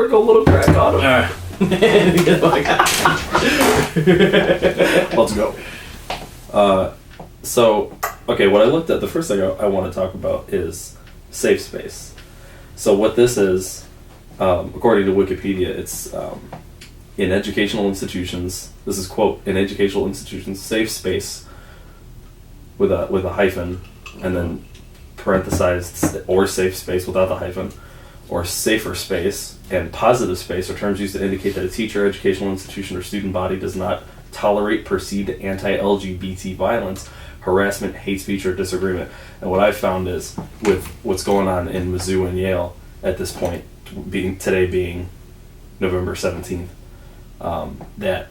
Sprinkle a little crack on him. Let's go. So, okay, what I looked at, the first thing I want to talk about is Safespace. So what this is, according to Wikipedia, it's in educational institutions. This is quote, in educational institutions, safe space with a hyphen, and then parenthesized, or safe space without the hyphen, or safer space, and positive space are terms used to indicate that a teacher, educational institution, or student body does not tolerate perceived anti-LGBT violence, harassment, hate speech, or disagreement. And what I've found is, with what's going on in Mizzou and Yale at this point, today being November 17th, that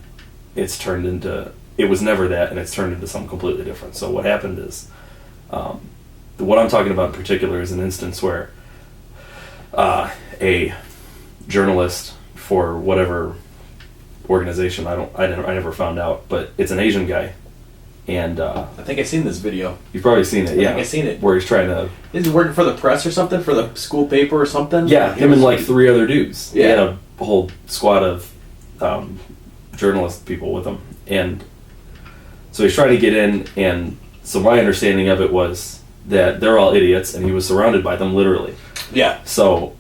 it's turned into, it was never that, and it's turned into something completely different. So what happened is, what I'm talking about in particular is an instance where a journalist for whatever organization, I never found out, but it's an Asian guy, and I think I've seen this video. You've probably seen it, yeah. I think I've seen it. Where he's trying to... Is he working for the press or something? For the school paper or something? Yeah, him and like 3 other dudes. Yeah. He had a whole squad of journalist people with him, and so he's trying to get in, and so my understanding of it was that they're all idiots, and he was surrounded by them, literally. Yeah. So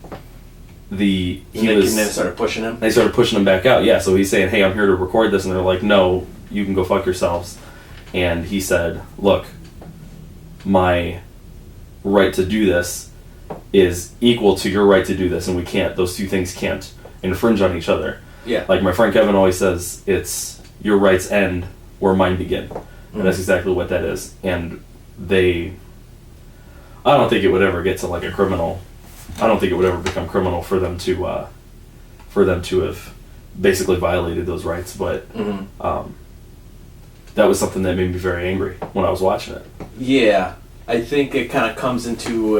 and then started pushing him? They started pushing him back out, yeah. So he's saying, hey, I'm here to record this, and they're like, no, you can go fuck yourselves. And he said, look, my right to do this is equal to your right to do this, and we can't, those two things can't infringe on each other. Yeah. Like my friend Kevin always says, it's your rights end where mine begin. And that's exactly what that is. And I don't think it would ever get to like a criminal, I don't think it would ever become criminal for them to have basically violated those rights, but that was something that made me very angry when I was watching it. Yeah, I think it kind of comes into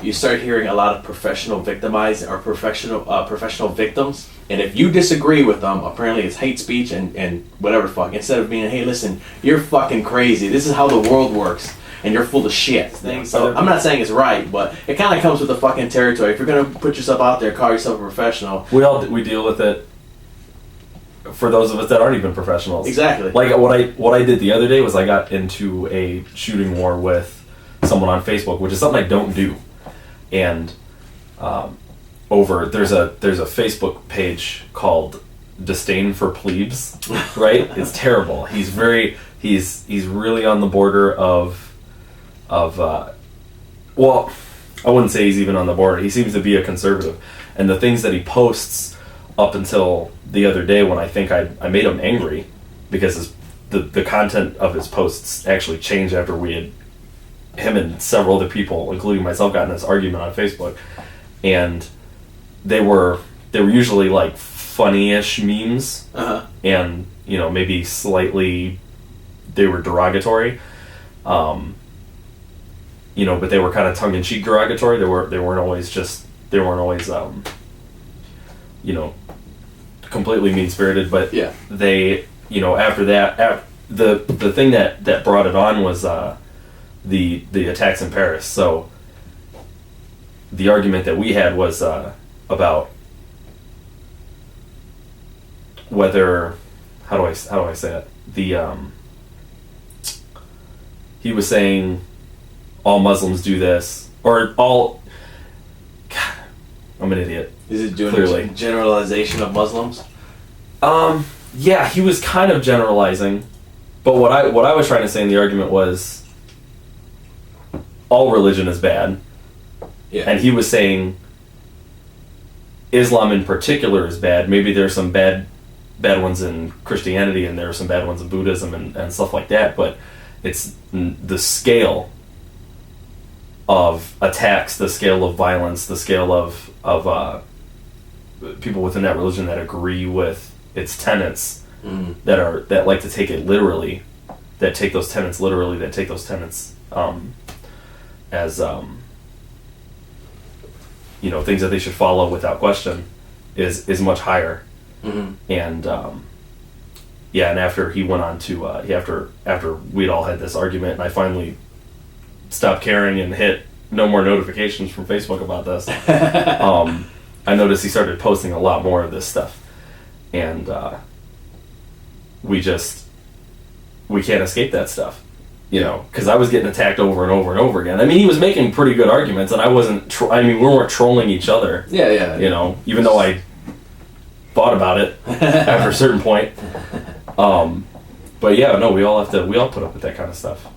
you start hearing a lot of professional victimized or professional victims, and if you disagree with them, apparently it's hate speech and whatever the fuck, instead of being, hey, listen, you're fucking crazy, this is how the world works, and you're full of shit. So I'm not saying it's right, but it kind of comes with the fucking territory. If you're going to put yourself out there, call yourself a professional. We deal with it for those of us that aren't even professionals. Exactly. Like what I did the other day was I got into a shooting war with someone on Facebook, which is something I don't do. And there's a Facebook page called Disdain for Plebes, right? It's terrible. He's really on the border of well, I wouldn't say he's even on the border. He seems to be a conservative. And the things that he posts up until the other day, when I think I made him angry because the content of his posts actually changed after him and several other people, including myself, got in this argument on Facebook, and they were usually like funny-ish memes, and maybe slightly they were derogatory, but they were kind of tongue-in-cheek derogatory. They weren't always completely mean-spirited, but yeah. They, after that, the thing that brought it on was the attacks in Paris. So the argument that we had was about whether, how do I say it? He was saying all Muslims do this, or all. God, I'm an idiot. Is it doing clearly a generalization of Muslims? Yeah, he was kind of generalizing, but what I was trying to say in the argument was all religion is bad. Yeah. And he was saying Islam in particular is bad. Maybe there's some bad ones in Christianity, and there are some bad ones in Buddhism and stuff like that, but it's the scale of attacks, the scale of violence, the scale of people within that religion that agree with its tenets, that like to take it literally, that take those tenets literally, that take those tenets as things that they should follow without question, is much higher. And and after he went on to after we'd all had this argument, and I finally stopped caring and hit no more notifications from Facebook about this, I noticed he started posting a lot more of this stuff, and we can't escape that stuff, you know, because I was getting attacked over and over and over again. I mean, he was making pretty good arguments, and I wasn't. We weren't trolling each other. Yeah. You know, even though I thought about it after a certain point. But yeah, no, we all put up with that kind of stuff.